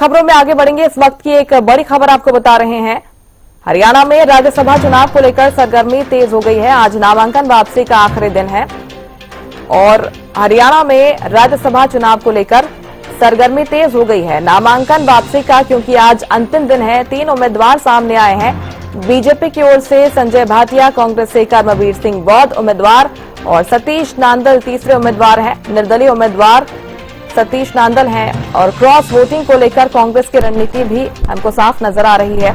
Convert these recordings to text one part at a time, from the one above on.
खबरों में आगे बढ़ेंगे। इस वक्त की एक बड़ी खबर आपको बता रहे हैं। हरियाणा में राज्यसभा चुनाव को लेकर सरगर्मी तेज हो गई है। आज नामांकन वापसी का आखिरी दिन है और हरियाणा में राज्यसभा चुनाव को लेकर सरगर्मी तेज हो गई है नामांकन वापसी का, क्योंकि आज अंतिम दिन है। 3 उम्मीदवार सामने आए हैं। बीजेपी की ओर से संजय भाटिया, कांग्रेस से कर्मवीर सिंह बौद्ध उम्मीदवार और सतीश नांदल तीसरे उम्मीदवार हैं। निर्दलीय उम्मीदवार सतीश नांदल हैं और क्रॉस वोटिंग को लेकर कांग्रेस की रणनीति भी हमको साफ नजर आ रही है।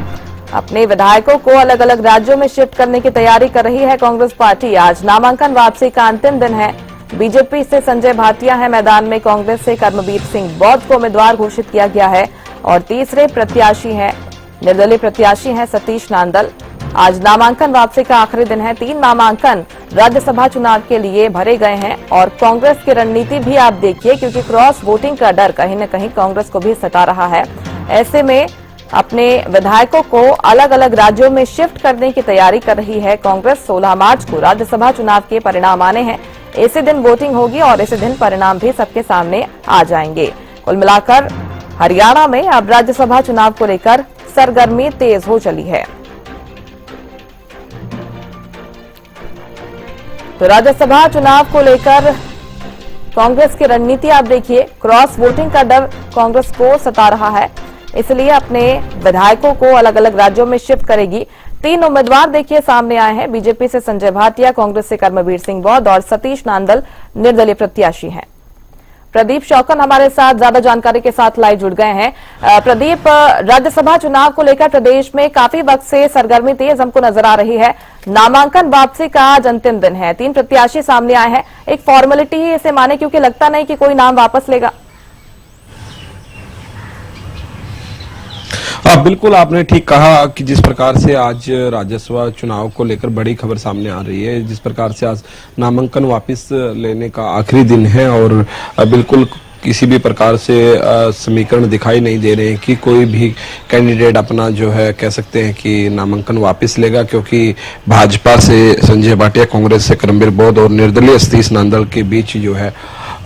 अपने विधायकों को अलग अलग राज्यों में शिफ्ट करने की तैयारी कर रही है कांग्रेस पार्टी। आज नामांकन वापसी का अंतिम दिन है। बीजेपी से संजय भाटिया है मैदान में, कांग्रेस से कर्मवीर सिंह बौद्ध को उम्मीदवार घोषित किया गया है और तीसरे प्रत्याशी हैं, निर्दलीय प्रत्याशी हैं सतीश नांदल। आज नामांकन वापसी का आखिरी दिन है। 3 नामांकन राज्यसभा चुनाव के लिए भरे गए हैं और कांग्रेस की रणनीति भी आप देखिए, क्योंकि क्रॉस वोटिंग का डर कहीं न कहीं कांग्रेस को भी सता रहा है। ऐसे में अपने विधायकों को अलग अलग राज्यों में शिफ्ट करने की तैयारी कर रही है कांग्रेस। 16 मार्च को राज्यसभा चुनाव के परिणाम आने हैं। इसी दिन वोटिंग होगी और इसी दिन परिणाम भी सबके सामने आ जाएंगे। कुल मिलाकर हरियाणा में अब राज्यसभा चुनाव को लेकर सरगर्मी तेज हो चली है। तो राज्यसभा चुनाव को लेकर कांग्रेस की रणनीति आप देखिए। क्रॉस वोटिंग का डर कांग्रेस को सता रहा है, इसलिए अपने विधायकों को अलग अलग राज्यों में शिफ्ट करेगी। 3 उम्मीदवार देखिए सामने आए हैं। बीजेपी से संजय भाटिया, कांग्रेस से कर्मवीर सिंह बौद्ध और सतीश नांदल निर्दलीय प्रत्याशी हैं। प्रदीप शौकन हमारे साथ ज्यादा जानकारी के साथ लाइव जुड़ गए हैं। प्रदीप, राज्यसभा चुनाव को लेकर प्रदेश में काफी वक्त से सरगर्मी तेज हमको नजर आ रही है। नामांकन वापसी का आज अंतिम दिन है। 3 प्रत्याशी सामने आए हैं। एक फॉर्मेलिटी ही इसे माने, क्योंकि लगता नहीं कि कोई नाम वापस लेगा। बिल्कुल, आपने ठीक कहा कि जिस प्रकार से आज राज्यसभा चुनाव को लेकर बड़ी खबर सामने आ रही है, जिस प्रकार से आज नामांकन वापस लेने का आखिरी दिन है और बिल्कुल किसी भी प्रकार से समीकरण दिखाई नहीं दे रहे हैं कि कोई भी कैंडिडेट अपना जो है कह सकते हैं कि नामांकन वापस लेगा, क्योंकि भाजपा से संजय भाटिया, कांग्रेस से कर्मवीर बौद्ध और निर्दलीय सतीश नांदल के बीच जो है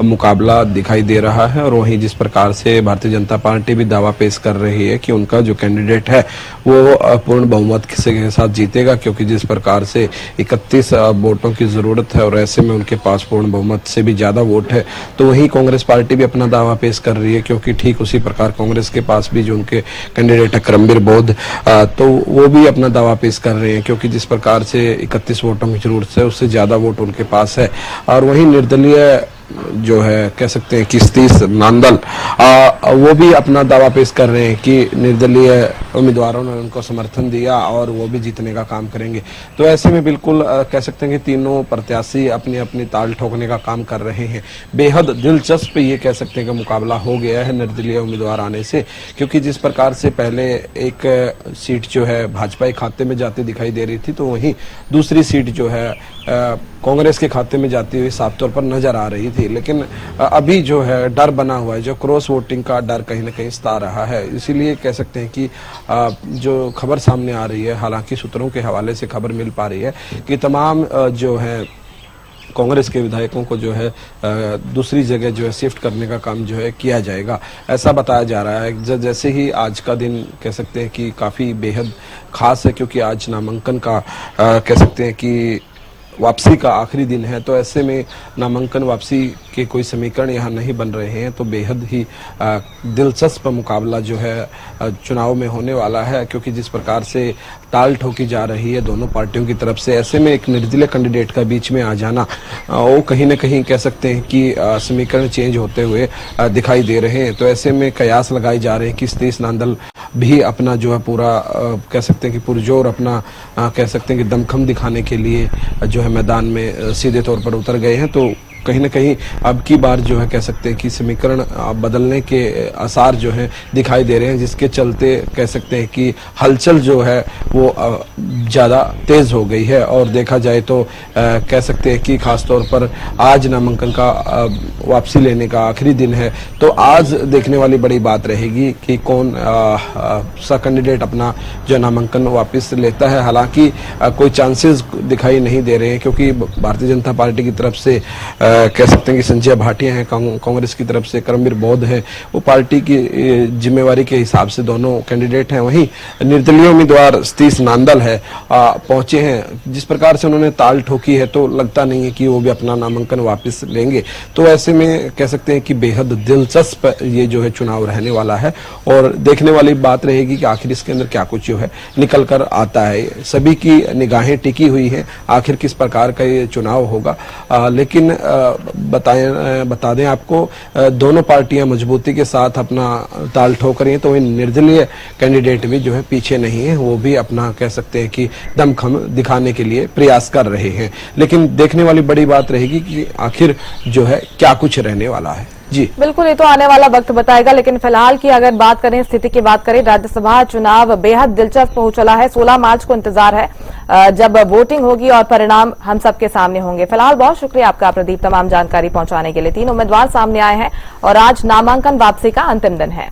मुकाबला दिखाई दे रहा है। और वहीं जिस प्रकार से भारतीय जनता पार्टी भी दावा पेश कर रही है कि उनका जो कैंडिडेट है वो पूर्ण बहुमत के साथ जीतेगा, क्योंकि जिस प्रकार से 31 वोटों की जरूरत है और ऐसे में उनके पास पूर्ण बहुमत से भी ज्यादा वोट है। तो वहीं कांग्रेस पार्टी भी अपना दावा पेश कर रही है, क्योंकि ठीक उसी प्रकार कांग्रेस के पास भी जो उनके कैंडिडेट है कर्मवीर बौद्ध, तो वो भी अपना दावा पेश कर रहे हैं, क्योंकि जिस प्रकार से 31 वोटों की जरूरत है उससे ज्यादा वोट उनके पास है। और वहीं निर्दलीय जो है कह सकते हैं कि सतीश नांदल वो भी अपना दावा पेश कर रहे हैं कि निर्दलीय उम्मीदवारों ने उनको समर्थन दिया और वो भी जीतने का काम करेंगे। तो ऐसे में बिल्कुल कह सकते हैं कि तीनों प्रत्याशी अपनी अपनी ताल ठोकने का काम कर रहे हैं। बेहद दिलचस्प ये कह सकते हैं कि मुकाबला हो गया है निर्दलीय उम्मीदवार आने से, क्योंकि जिस प्रकार से पहले एक सीट जो है भाजपा के खाते में जाती दिखाई दे रही थी, तो वहीं दूसरी सीट जो है कांग्रेस के खाते में जाती हुई साफ तौर पर नजर आ रही थी। लेकिन अभी जो है डर बना हुआ है, जो क्रॉस वोटिंग का डर कहीं ना कहीं सता रहा है। इसीलिए कह सकते हैं कि जो खबर सामने आ रही है, हालांकि सूत्रों के हवाले से खबर मिल पा रही है कि तमाम जो है कांग्रेस के विधायकों को जो है दूसरी जगह जो है शिफ्ट करने का काम जो है किया जाएगा, ऐसा बताया जा रहा है। जैसे ही आज का दिन कह सकते हैं कि काफी बेहद खास है, क्योंकि आज नामांकन का कह सकते हैं कि वापसी का आखिरी दिन है। तो ऐसे में नामांकन वापसी के कोई समीकरण यहाँ नहीं बन रहे हैं, तो बेहद ही दिलचस्प मुकाबला जो है चुनाव में होने वाला है, क्योंकि जिस प्रकार से ताल ठोकी जा रही है दोनों पार्टियों की तरफ से, ऐसे में एक निर्दलीय कैंडिडेट का बीच में आ जाना वो कहीं ना कहीं कह सकते हैं कि समीकरण चेंज होते हुए दिखाई दे रहे हैं। तो ऐसे में कयास लगाए जा रहे हैं कि सतीश नांदल भी अपना जो है पूरा कह सकते हैं कि पुरजोर अपना कह सकते हैं कि दमखम दिखाने के लिए जो है मैदान में सीधे तौर पर उतर गए हैं। तो कहीं ना कहीं अब की बार जो है कह सकते हैं कि समीकरण बदलने के आसार जो हैं दिखाई दे रहे हैं, जिसके चलते कह सकते हैं कि हलचल जो है वो ज़्यादा तेज हो गई है। और देखा जाए तो कह सकते हैं कि खासतौर पर आज नामांकन का वापसी लेने का आखिरी दिन है, तो आज देखने वाली बड़ी बात रहेगी कि कौन सा कैंडिडेट अपना जो नामांकन वापस लेता है। हालांकि कोई चांसेस दिखाई नहीं दे रहे हैं, क्योंकि भारतीय जनता पार्टी की तरफ से कह सकते हैं कि संजय भाटिया हैं कांग्रेस की तरफ से, करमवीर बौद्ध है, वो पार्टी की जिम्मेवारी के हिसाब से दोनों कैंडिडेट हैं। वहीं निर्दलीय उम्मीदवार सतीश नांदल है पहुंचे हैं। जिस प्रकार से उन्होंने ताल ठोकी है तो लगता नहीं है कि वो भी अपना नामांकन वापस लेंगे। तो ऐसे में कह सकते हैं कि बेहद दिलचस्प ये जो है चुनाव रहने वाला है और देखने वाली बात रहेगी कि आखिर इसके अंदर क्या कुछ जो है निकल कर आता है। सभी की निगाहें टिकी हुई हैं आखिर किस प्रकार का ये चुनाव होगा। लेकिन बता दें आपको, दोनों पार्टियां मजबूती के साथ अपना ताल ठोक रही हैं, तो निर्दलीय कैंडिडेट भी जो है पीछे नहीं है, वो भी अपना कह सकते हैं कि दमखम दिखाने के लिए प्रयास कर रहे हैं। लेकिन देखने वाली बड़ी बात रहेगी कि आखिर जो है क्या कुछ रहने वाला है। जी बिल्कुल, ये तो आने वाला वक्त बताएगा। लेकिन फिलहाल की अगर बात करें, स्थिति की बात करें, राज्यसभा चुनाव बेहद दिलचस्प हो चला है। 16 मार्च को इंतजार है जब वोटिंग होगी और परिणाम हम सबके सामने होंगे। फिलहाल बहुत शुक्रिया आपका प्रदीप, तमाम जानकारी पहुंचाने के लिए। 3 उम्मीदवार सामने आए हैं और आज नामांकन वापसी का अंतिम दिन है।